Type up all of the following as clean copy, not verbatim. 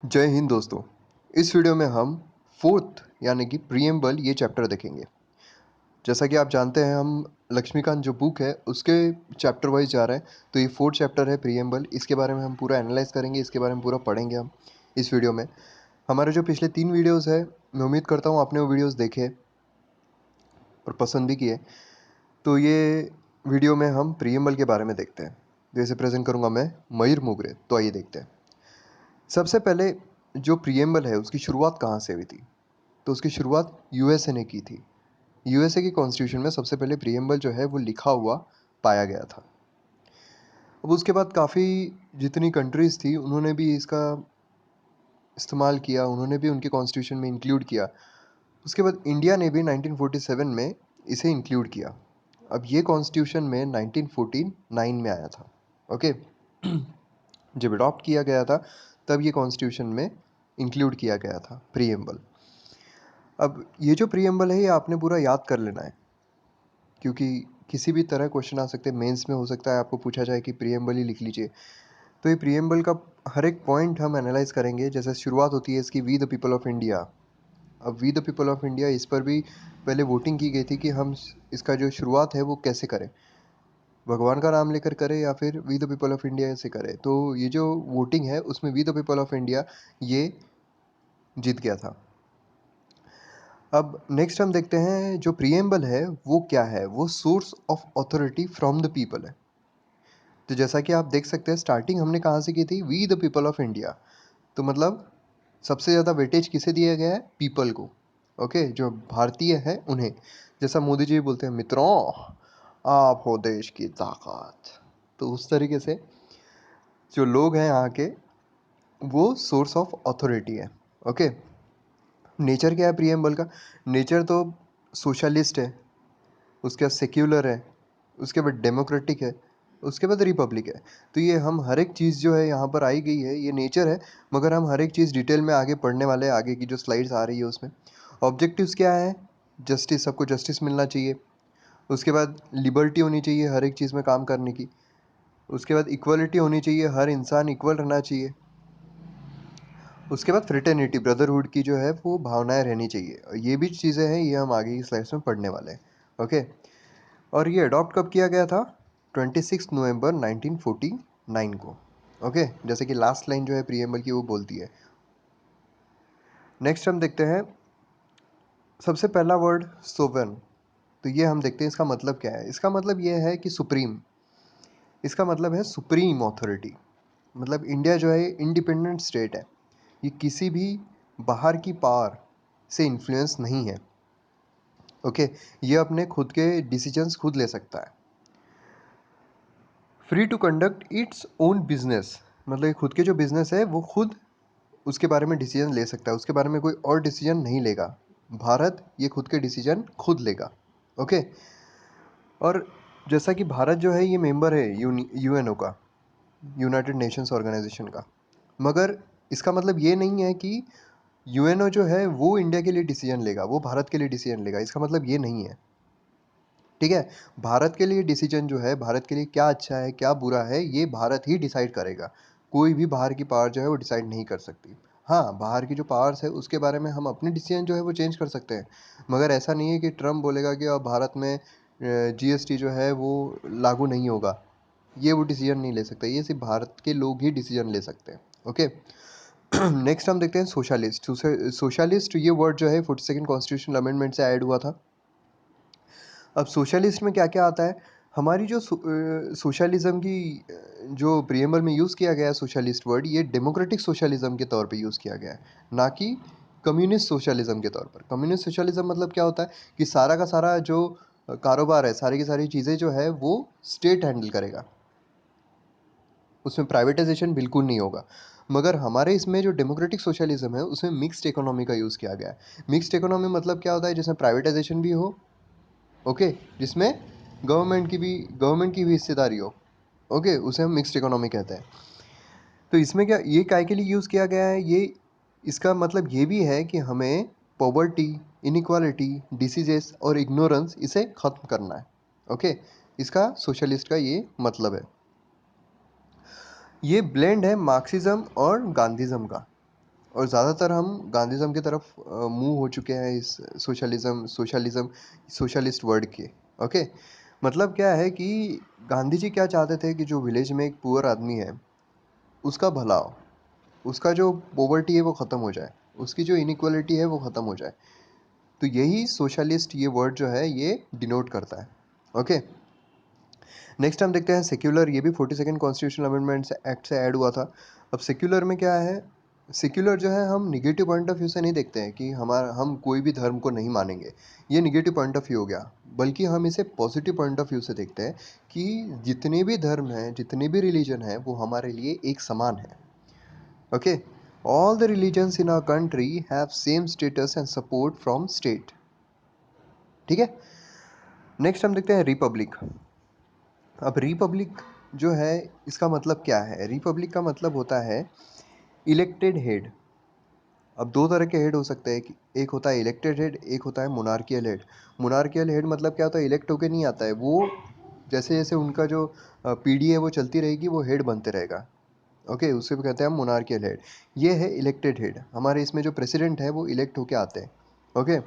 जय हिंद दोस्तों। इस वीडियो में हम फोर्थ यानी कि प्रीएम्बल ये चैप्टर देखेंगे। जैसा कि आप जानते हैं हम लक्ष्मीकांत जो बुक है उसके चैप्टर वाइज जा रहे हैं। तो ये फोर्थ चैप्टर है प्रीएम्बल, इसके बारे में हम पूरा एनालाइज करेंगे, इसके बारे में पूरा पढ़ेंगे हम इस वीडियो में। हमारे जो पिछले 3 वीडियोज़ है, मैं उम्मीद करता हूँ आपने वो वीडियोज़ देखे और पसंद भी किए। तो ये वीडियो में हम प्रीएम्बल के बारे में देखते हैं। जैसे प्रेजेंट करूँगा मैं मयूर मोगरे। तो आइए देखते हैं। सबसे पहले जो प्रीएम्बल है उसकी शुरुआत कहाँ से हुई थी? तो उसकी शुरुआत यूएसए ने की थी। यूएसए की कॉन्स्टिट्यूशन में सबसे पहले प्रीएम्बल जो है वो लिखा हुआ पाया गया था। अब उसके बाद काफ़ी जितनी कंट्रीज़ थी उन्होंने भी इसका इस्तेमाल किया, उन्होंने भी उनके कॉन्स्टिट्यूशन में इंक्लूड किया। उसके बाद इंडिया ने भी 1947 में इसे इंक्लूड किया। अब ये कॉन्स्टिट्यूशन में 1949 में आया था। ओके। जब अडॉप्ट किया गया था तब ये कॉन्स्टिट्यूशन में इंक्लूड किया गया था प्रीएम्बल। अब ये जो प्रीएम्बल है ये आपने पूरा याद कर लेना है, क्योंकि किसी भी तरह क्वेश्चन आ सकते हैं। मेंस में हो सकता है आपको पूछा जाए कि प्रीएम्बल ही लिख लीजिए। तो ये प्रीएम्बल का हर एक पॉइंट हम एनालाइज करेंगे। जैसे शुरुआत होती है इसकी we the people of India. अब we the people of India, इस पर भी पहले वोटिंग की गई थी कि हम इसका जो शुरुआत है वो कैसे करें, भगवान का नाम लेकर करें या फिर we the people of India से करें। तो ये जो वोटिंग है उसमें we the people of India ये जीत गया था। अब नेक्स्ट हम देखते हैं जो प्रीएम्बल है वो क्या है। वो source of authority from the people है। तो जैसा कि आप देख सकते हैं स्टार्टिंग हमने कहाँ से की थी, we the people of India. तो मतलब सबसे ज़्यादा वेटेज किसे दिया गया है? पीपल को। ओके, जो भारतीय है उन्हें। जैसा मोदी जी बोलते हैं, मित्रों आप हो देश की ताकत। तो उस तरीके से जो लोग हैं यहाँ के वो सोर्स ऑफ अथॉरिटी है। ओके। नेचर क्या है प्रीएम्बल का? नेचर तो सोशलिस्ट है, उसके बाद सेक्युलर है, उसके बाद डेमोक्रेटिक है, उसके बाद रिपब्लिक है। तो ये हम हर एक चीज़ जो है यहाँ पर आई गई है, ये नेचर है। मगर हम हर एक चीज़ डिटेल में आगे पढ़ने वाले हैं, आगे की जो स्लाइड्स आ रही है उसमें। ऑब्जेक्टिव्स क्या है? जस्टिस, सबको जस्टिस मिलना चाहिए। उसके बाद लिबर्टी होनी चाहिए हर एक चीज़ में काम करने की। उसके बाद इक्वलिटी होनी चाहिए, हर इंसान इक्वल रहना चाहिए। उसके बाद फ्रेटर्निटी, ब्रदरहुड की जो है वो भावनाएं रहनी चाहिए। और ये भी चीज़ें हैं, ये हम आगे की स्लाइड्स में पढ़ने वाले हैं। ओके। और ये अडॉप्ट कब किया गया था? 26 नवंबर 1949 को। ओके, जैसे कि लास्ट लाइन जो है प्रीएम्बल की वो बोलती है। नेक्स्ट हम देखते हैं सबसे पहला वर्ड सोवेरेन। तो ये हम देखते हैं इसका मतलब क्या है। इसका मतलब ये है कि सुप्रीम। इसका मतलब है सुप्रीम अथॉरिटी। मतलब इंडिया जो है इंडिपेंडेंट स्टेट है, ये किसी भी बाहर की पावर से इन्फ्लुएंस नहीं है। ओके, ये अपने खुद के डिसीजंस खुद ले सकता है। Free to conduct its own business, मतलब ये खुद के जो बिजनेस है वो खुद उसके बारे में डिसीजन ले सकता है, उसके बारे में कोई और डिसीजन नहीं लेगा। भारत ये खुद के डिसीजन खुद लेगा। ओके। और जैसा कि भारत जो है ये मेंबर है यूएनओ का, यूनाइटेड नेशंस ऑर्गेनाइजेशन का। मगर इसका मतलब ये नहीं है कि यूएनओ जो है वो इंडिया के लिए डिसीजन लेगा, वो भारत के लिए डिसीजन लेगा। इसका मतलब ये नहीं है। ठीक है। भारत के लिए डिसीजन जो है, भारत के लिए क्या अच्छा है क्या बुरा है, ये भारत ही डिसाइड करेगा। कोई भी बाहर की पावर जो है वो डिसाइड नहीं कर सकती। हाँ, बाहर की जो पावर्स है उसके बारे में हम अपने डिसीजन जो है वो चेंज कर सकते हैं। मगर ऐसा नहीं है कि ट्रम्प बोलेगा कि अब भारत में जीएसटी जो है वो लागू नहीं होगा। ये वो डिसीजन नहीं ले सकता, ये सिर्फ भारत के लोग ही डिसीजन ले सकते हैं। ओके। नेक्स्ट हम देखते हैं सोशलिस्ट। सोशलिस्ट ये वर्ड जो है 42nd कॉन्स्टिट्यूशनल अमेंडमेंट से ऐड हुआ था। अब सोशलिस्ट में क्या-क्या आता है? हमारी जो सोशलिज़्म की जो प्रीएम्बल में यूज़ किया गया है सोशलिस्ट वर्ड, ये डेमोक्रेटिक सोशलिज़्म के तौर पे यूज़ किया गया है, ना कि कम्युनिस्ट सोशलिज़्म के तौर पर। कम्युनिस्ट सोशलिज़्म मतलब क्या होता है कि सारा का सारा जो कारोबार है, सारी की सारी चीज़ें जो है वो स्टेट हैंडल करेगा। उसमें प्राइवेटाइज़ेशन बिल्कुल नहीं होगा। मगर हमारे इसमें जो डेमोक्रेटिक सोशलिज़्म है, उसमें मिक्स्ड इकोनॉमी का यूज़ किया गया है। मिक्स्ड इकोनॉमी मतलब क्या होता है? जिसमें प्राइवेटाइज़ेशन भी हो, ओके, जिसमें गवर्नमेंट की भी हिस्सेदारी हो। ओके, उसे हम मिक्स्ड इकोनॉमी कहते हैं। तो इसमें क्या ये काय के लिए यूज़ किया गया है? ये इसका मतलब ये भी है कि हमें पॉवर्टी, इनइक्वालिटी, डिसीजेस और इग्नोरेंस इसे ख़त्म करना है। ओके, इसका सोशलिस्ट का ये मतलब है। ये ब्लेंड है मार्क्सिज्म और गांधीज्म का। और ज़्यादातर हम गांधीज़म की तरफ मूव हो चुके हैं इस सोशलिस्ट वर्ड के। ओके, मतलब क्या है कि गांधी जी क्या चाहते थे कि जो विलेज में एक पुअर आदमी है उसका भला हो, उसका जो पॉवर्टी है वो ख़त्म हो जाए, उसकी जो इनइक्वालिटी है वो ख़त्म हो जाए। तो यही सोशलिस्ट ये वर्ड जो है ये डिनोट करता है। ओके, नेक्स्ट हम देखते हैं सेक्युलर। ये भी 42nd कॉन्स्टिट्यूशनल अमेंडमेंट एक्ट से ऐड हुआ था। अब सेक्युलर में क्या है, सेक्युलर जो है हम निगेटिव पॉइंट ऑफ व्यू से नहीं देखते हैं कि हम कोई भी धर्म को नहीं मानेंगे, ये निगेटिव पॉइंट ऑफ व्यू हो गया, बल्कि हम इसे पॉजिटिव पॉइंट ऑफ व्यू से देखते हैं कि जितने भी धर्म हैं, जितने भी रिलीजन हैं, वो हमारे लिए एक समान है। Okay, all the religions in our country have same status and support from state. ठीक है, नेक्स्ट हम देखते हैं रिपब्लिक। अब रिपब्लिक जो है इसका मतलब क्या है, रिपब्लिक का मतलब होता है इलेक्टेड हेड। अब दो तरह के हेड हो सकते हैं, एक होता है इलेक्टेड हेड, एक होता है मोनार्कियल हेड। मोनार्कियल हेड मतलब क्या होता है, इलेक्ट होके नहीं आता है वो, जैसे जैसे उनका जो पीढ़ी है वो चलती रहेगी वो हेड बनते रहेगा। ओके, उससे भी कहते हैं हम मोनार्कियल हेड। ये है इलेक्टेड हेड, हमारे इसमें जो प्रेसिडेंट है वो इलेक्ट होके आते हैं। ओके,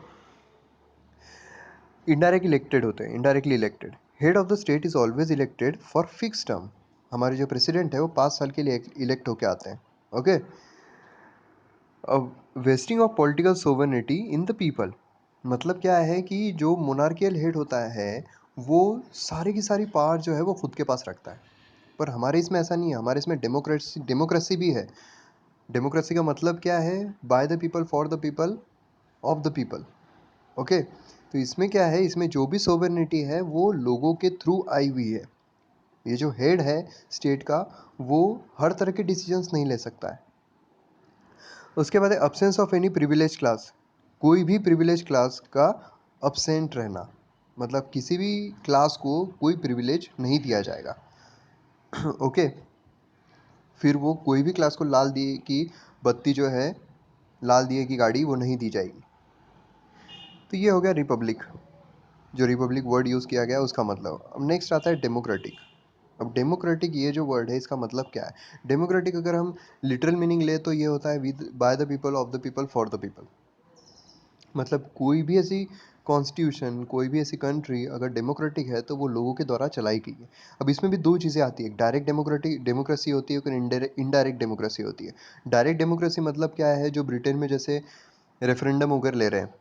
इनडायरेक्ट इलेक्टेड होते हैं, indirectly elected. Head of the state is always elected for fix term. हमारे जो प्रेसिडेंट है वो 5 साल के लिए इलेक्ट होके आते हैं। ओके, अब wasting of political sovereignty in the people, मतलब क्या है कि जो मोनार्कियल हेड होता है वो सारी की सारी पावर जो है वो खुद के पास रखता है। पर हमारे इसमें ऐसा नहीं है, हमारे इसमें डेमोक्रेसी डेमोक्रेसी भी है। डेमोक्रेसी का मतलब क्या है, by the people for the people of the people. Okay, तो इसमें क्या है, इसमें जो भी सोवरेनिटी है वो लोगों के थ्रू आई हुई है। ये जो हेड है स्टेट का वो हर तरह के डिसीजंस नहीं ले सकता है। उसके बाद है absence of any privilege class, कोई भी प्रिविलेज क्लास का अब्सेंट रहना, मतलब किसी भी क्लास को कोई प्रिविलेज नहीं दिया जाएगा। ओके, फिर वो कोई भी क्लास को लाल दिए की बत्ती जो है, लाल दिए की गाड़ी वो नहीं दी जाएगी। तो ये हो गया रिपब्लिक, जो रिपब्लिक वर्ड यूज़ किया गया उसका मतलब। अब नेक्स्ट आता है डेमोक्रेटिक। अब डेमोक्रेटिक ये जो वर्ड है इसका मतलब क्या है, डेमोक्रेटिक अगर हम लिटरल मीनिंग ले तो ये होता है with by the people of the people for the people. मतलब कोई भी ऐसी कॉन्स्टिट्यूशन, कोई भी ऐसी कंट्री अगर डेमोक्रेटिक है तो वो लोगों के द्वारा चलाई गई है। अब इसमें भी दो चीज़ें आती है, डायरेक्ट डेमोक्रेसी होती है, और इनडायरेक्ट डेमोक्रेसी होती है। डायरेक्ट डेमोक्रेसी मतलब क्या है, जो ब्रिटेन में जैसे रेफरेंडम वगैरह ले रहे हैं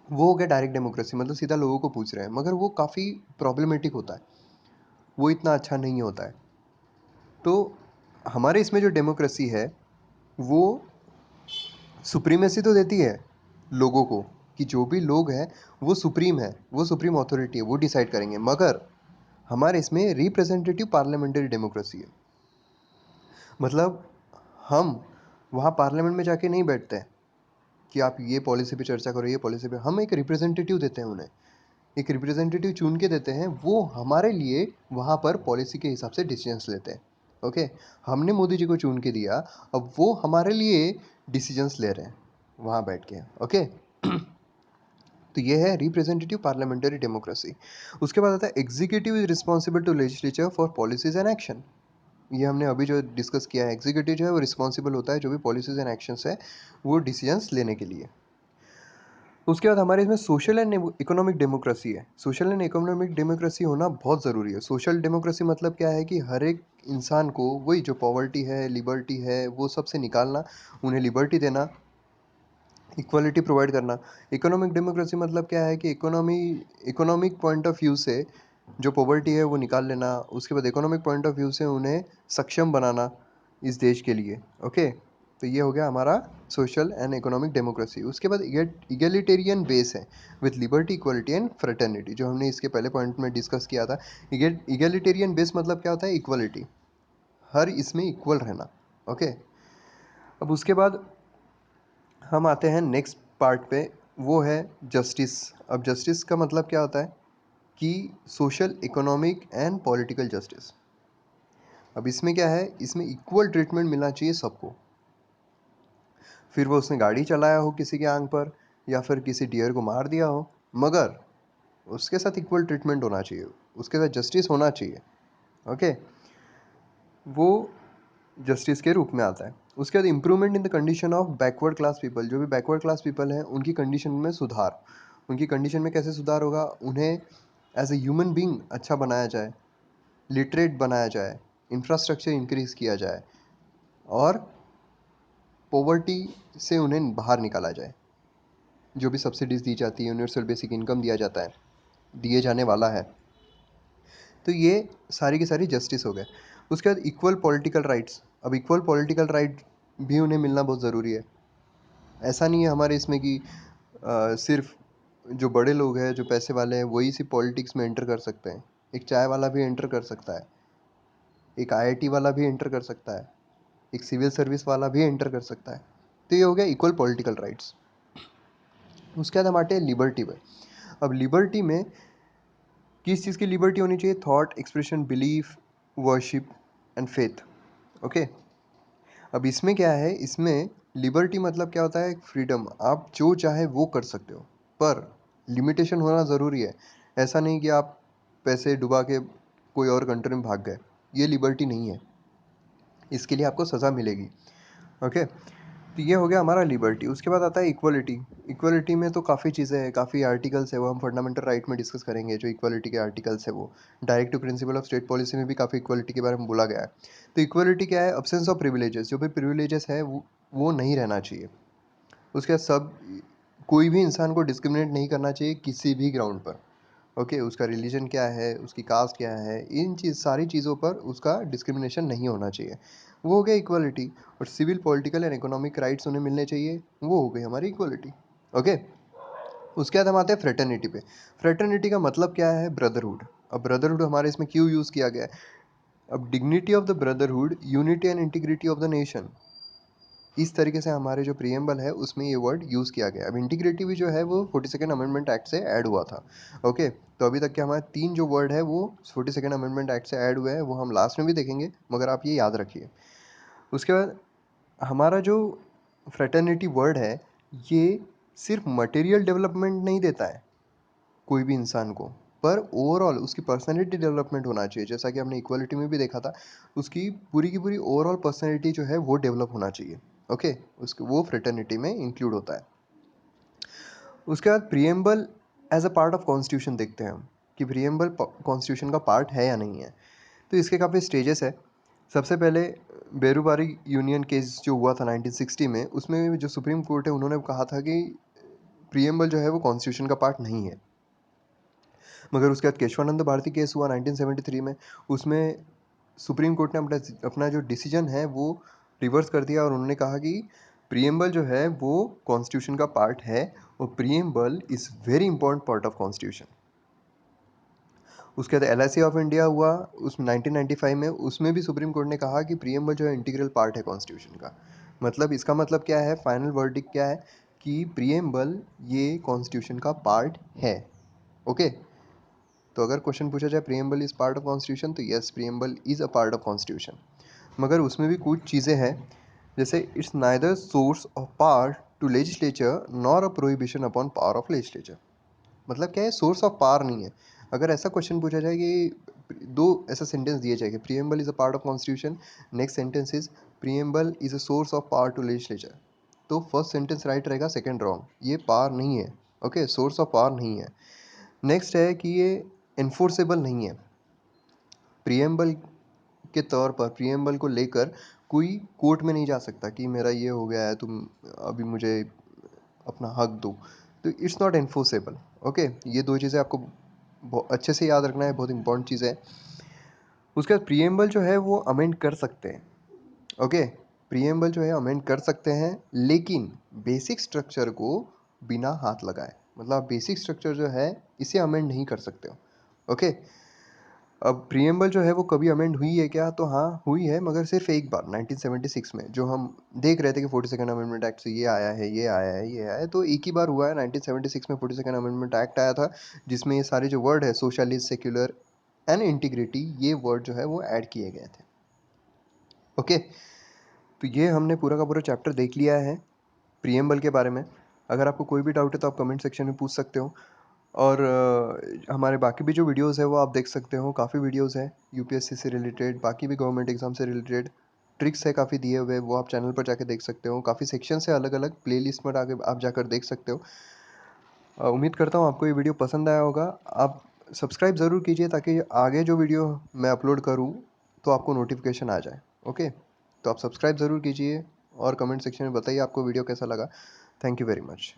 वो हो गया डायरेक्ट डेमोक्रेसी, मतलब सीधा लोगों को पूछ रहे हैं, मगर वो काफ़ी प्रॉब्लमेटिक होता है, वो इतना अच्छा नहीं होता है। तो हमारे इसमें जो डेमोक्रेसी है वो सुप्रीमेसी तो देती है लोगों को, कि जो भी लोग हैं वो सुप्रीम है, वो सुप्रीम अथॉरिटी है, वो डिसाइड करेंगे। मगर हमारे इसमें रिप्रेजेंटेटिव पार्लियामेंट्री डेमोक्रेसी है, मतलब हम वहाँ पार्लियामेंट में जाके नहीं बैठते हैं कि आप ये पॉलिसी पे चर्चा करो, ये पॉलिसी पे। हम एक रिप्रेजेंटेटिव देते हैं उन्हें, एक रिप्रेजेंटेटिव चुन के देते हैं, वो हमारे लिए वहाँ पर पॉलिसी के हिसाब से डिसीजंस लेते हैं। ओके, हमने मोदी जी को चुन के दिया, अब वो हमारे लिए डिसीजंस ले रहे हैं वहाँ बैठ के। ओके, तो ये है रिप्रेजेंटेटिव पार्लियामेंट्री डेमोक्रेसी। उसके बाद आता है executive is responsible to legislature for policies and action. ये हमने अभी जो डिस्कस किया है, एग्जीक्यूटिव जो है वो रिस्पॉन्सिबल होता है जो भी पॉलिसीज एंड एक्शंस है वो डिसीजंस लेने के लिए। उसके बाद हमारे इसमें सोशल एंड इकोनॉमिक डेमोक्रेसी है। सोशल एंड इकोनॉमिक डेमोक्रेसी होना बहुत ज़रूरी है। सोशल डेमोक्रेसी मतलब क्या है कि हर एक इंसान को वही जो पॉवर्टी है, लिबर्टी है, वो सबसे निकालना, उन्हें लिबर्टी देना, इक्वालिटी प्रोवाइड करना। इकोनॉमिक डेमोक्रेसी मतलब क्या है कि इकोनॉमिक पॉइंट ऑफ व्यू से जो पॉवर्टी है वो निकाल लेना, उसके बाद इकोनॉमिक पॉइंट ऑफ व्यू से उन्हें सक्षम बनाना इस देश के लिए। ओके, तो ये हो गया हमारा सोशल एंड इकोनॉमिक डेमोक्रेसी। उसके बाद इगैलिटेरियन बेस है with liberty, equality and fraternity, जो हमने इसके पहले पॉइंट में डिस्कस किया था। इगैलिटेरियन बेस मतलब क्या होता है, इक्वलिटी, हर इसमें इक्वल रहना। ओके, अब उसके बाद हम आते हैं नेक्स्ट पार्ट पे, वो है जस्टिस। अब जस्टिस का मतलब क्या होता है कि social, economic and political justice. अब इसमें क्या है, इसमें इक्वल ट्रीटमेंट मिलना चाहिए सबको, फिर वो उसने गाड़ी चलाया हो किसी के आंग पर या फिर किसी डियर को मार दिया हो, मगर उसके साथ इक्वल ट्रीटमेंट होना चाहिए, उसके साथ जस्टिस होना चाहिए। ओके, वो जस्टिस के रूप में आता है। उसके बाद improvement in the condition of backward class people, जो भी बैकवर्ड क्लास पीपल हैं उनकी कंडीशन में सुधार। उनकी कंडीशन में कैसे सुधार होगा? उन्हें एज ए ह्यूमन बींग अच्छा बनाया जाए, लिटरेट बनाया जाए, इंफ्रास्ट्रक्चर इंक्रीज किया जाए और पॉवर्टी से उन्हें बाहर निकाला जाए। जो भी सब्सिडीज दी जाती है, यूनिवर्सल बेसिक इनकम दिया जाता है, दिए जाने वाला है, तो ये सारी की सारी जस्टिस हो गए। उसके बाद इक्वल पॉलिटिकल राइट्स। अब इक्वल पॉलिटिकल राइट भी उन्हें मिलना बहुत ज़रूरी है। ऐसा नहीं है हमारे इसमें कि सिर्फ जो बड़े लोग हैं, जो पैसे वाले हैं, वही सिर्फ पॉलिटिक्स में एंटर कर सकते हैं। एक चाय वाला भी एंटर कर सकता है, एक आईआईटी वाला भी एंटर कर सकता है, एक सिविल सर्विस वाला भी एंटर कर सकता है। तो ये हो गया इक्वल पॉलिटिकल राइट्स। उसके बाद हम आते हैं लिबर्टी पे। अब लिबर्टी में किस चीज़ की लिबर्टी होनी चाहिए? Thought expression, belief, worship and faith. Okay, अब इसमें क्या है? इसमें लिबर्टी मतलब क्या होता है? एक फ्रीडम। आप जो चाहे वो कर सकते हो, पर लिमिटेशन होना ज़रूरी है। ऐसा नहीं कि आप पैसे डुबा के कोई और कंट्री में भाग गए, ये लिबर्टी नहीं है, इसके लिए आपको सज़ा मिलेगी। ओके, तो ये हो गया हमारा लिबर्टी। उसके बाद आता है इक्वलिटी। इक्वलिटी में तो काफ़ी चीज़ें हैं, काफ़ी आर्टिकल्स है, वो हम फंडामेंटल राइट में डिस्कस करेंगे। जो इक्वलिटी के आर्टिकल्स है वो directive principle of state policy में भी काफ़ी इक्वलिटी के बारे में बोला गया है। तो इक्वलिटी क्या है? Absence of privileges. जो भी प्रिविलेजेस है वो नहीं रहना चाहिए। उसके बाद सब कोई भी इंसान को डिस्क्रिमिनेट नहीं करना चाहिए किसी भी ग्राउंड पर। ओके, उसका रिलीजन क्या है, उसकी कास्ट क्या है, इन सारी चीज़ों पर उसका डिस्क्रिमिनेशन नहीं होना चाहिए। वो हो गया इक्वलिटी। और civil, political and economic rights उन्हें मिलने चाहिए, वो हो गई हमारी इक्वलिटी। ओके, उसके बाद हम आते हैं फ्रेटर्निटी पे। फ्रेटर्निटी का मतलब क्या है? ब्रदरहुड। अब ब्रदरहुड हमारे इसमें क्यों यूज़ किया गया है? अब dignity of the brotherhood, unity and integrity of the nation, इस तरीके से हमारे जो प्रियम्बल है उसमें ये वर्ड यूज़ किया गया है। अब इंटीग्रिटी भी जो है वो 42nd अमेंडमेंट एक्ट से ऐड हुआ था। ओके, तो अभी तक के हमारे 3 जो वर्ड है वो 42nd अमेंडमेंट एक्ट से ऐड हुए हैं, वो हम लास्ट में भी देखेंगे, मगर आप ये याद रखिए। उसके बाद हमारा जो फ्रेटर्निटी वर्ड है, ये सिर्फ मटेरियल डेवलपमेंट नहीं देता है कोई भी इंसान को, पर ओवरऑल उसकी पर्सनैलिटी डेवलपमेंट होना चाहिए। जैसा कि हमने इक्वालिटी में भी देखा था, उसकी पूरी की पूरी ओवरऑल पर्सनैलिटी जो है वो डेवलप होना चाहिए। ओके, उसके वो फ्रेटर्निटी में इंक्लूड होता है। उसके बाद preamble as a part of constitution देखते हैं हम कि प्रियम्बल कॉन्स्टिट्यूशन का पार्ट है या नहीं है। तो इसके काफ़ी स्टेजेस है। सबसे पहले बेरूबारी यूनियन केस जो हुआ था 1960 में, उसमें जो सुप्रीम कोर्ट है उन्होंने कहा था कि प्रियम्बल जो है वो कॉन्स्टिट्यूशन का पार्ट नहीं है। मगर उसके बाद केशवानंद भारती केस हुआ 1973 में, उसमें सुप्रीम कोर्ट ने अपना जो डिसीजन है वो रिवर्स कर दिया और उन्होंने कहा कि प्रियम्बल जो है वो कॉन्स्टिट्यूशन का पार्ट है और preamble is very important part of constitution. उसके बाद LIC ऑफ इंडिया हुआ उस 1995 में, उसमें भी सुप्रीम कोर्ट ने कहा कि प्रियम्बल जो है इंटीग्रल पार्ट है कॉन्स्टिट्यूशन का। मतलब इसका मतलब क्या है? फाइनल वर्डिक्ट क्या है कि प्रियम्बल ये कॉन्स्टिट्यूशन का पार्ट है। ओके, तो अगर क्वेश्चन पूछा जाए preamble is part of constitution, तो yes, preamble is a part of constitution. मगर उसमें भी कुछ चीज़ें हैं, जैसे it's neither source of power to legislature nor a prohibition upon power of legislature. मतलब क्या है? सोर्स ऑफ पावर नहीं है। अगर ऐसा क्वेश्चन पूछा जाए कि दो ऐसा सेंटेंस दिए जाए कि preamble is a part of constitution, next sentence is preamble is a source of power to legislature, तो फर्स्ट सेंटेंस राइट रहेगा, सेकंड रॉन्ग। ये पावर नहीं है। ओके, सोर्स ऑफ पावर नहीं है। नेक्स्ट है कि ये इन्फोर्सेबल नहीं है। प्रियम्बल के तौर पर प्रियम्बल को लेकर कोई कोर्ट में नहीं जा सकता कि मेरा ये हो गया है, तुम अभी मुझे अपना हक दो। तो इट्स नॉट इन्फोर्सेबल। ओके, ये दो चीज़ें आपको अच्छे से याद रखना है, बहुत इंपॉर्टेंट चीज़ है। उसके बाद प्रियम्बल जो है वो अमेंड कर सकते हैं। ओके, प्रियम्बल जो है अमेंड कर सकते हैं, लेकिन बेसिक स्ट्रक्चर को बिना हाथ लगाए। मतलब बेसिक स्ट्रक्चर जो है इसे अमेंड नहीं कर सकते हो। ओके, अब प्रियम्बल जो है वो कभी अमेंड हुई है क्या? तो हाँ, हुई है, मगर सिर्फ एक बार 1976 में, जो हम देख रहे थे कि 42nd अमेंडमेंट एक्ट से ये आया है, ये आया है, ये आया है, तो एक ही बार हुआ है। 1976 में 42nd अमेंडमेंट एक्ट आया था, जिसमें ये सारे जो वर्ड है सोशलिस्ट, सेक्युलर एंड इंटीग्रिटी, ये वर्ड जो है वो ऐड किए गए थे। ओके, तो ये हमने पूरा का पूरा चैप्टर देख लिया है प्रियम्बल के बारे में। अगर आपको कोई भी डाउट है तो आप कमेंट सेक्शन में पूछ सकते हो। और हमारे बाकी भी जो वीडियोस है वो आप देख सकते हो, काफ़ी वीडियोस हैं यूपीएससी से रिलेटेड, बाकी भी गवर्नमेंट एग्ज़ाम से रिलेटेड। ट्रिक्स है काफ़ी दिए हुए, वो आप चैनल पर जाके देख सकते हो। काफ़ी सेक्शंस है अलग-अलग, प्लेलिस्ट में आके आप जाकर देख सकते हो। उम्मीद करता हूँ आपको ये वीडियो पसंद आया होगा। आप सब्सक्राइब ज़रूर कीजिए ताकि आगे जो वीडियो मैं अपलोड करूँ तो आपको नोटिफिकेशन आ जाए। ओके? तो आप सब्सक्राइब ज़रूर कीजिए और कमेंट सेक्शन में बताइए आपको वीडियो कैसा लगा। Thank you very much.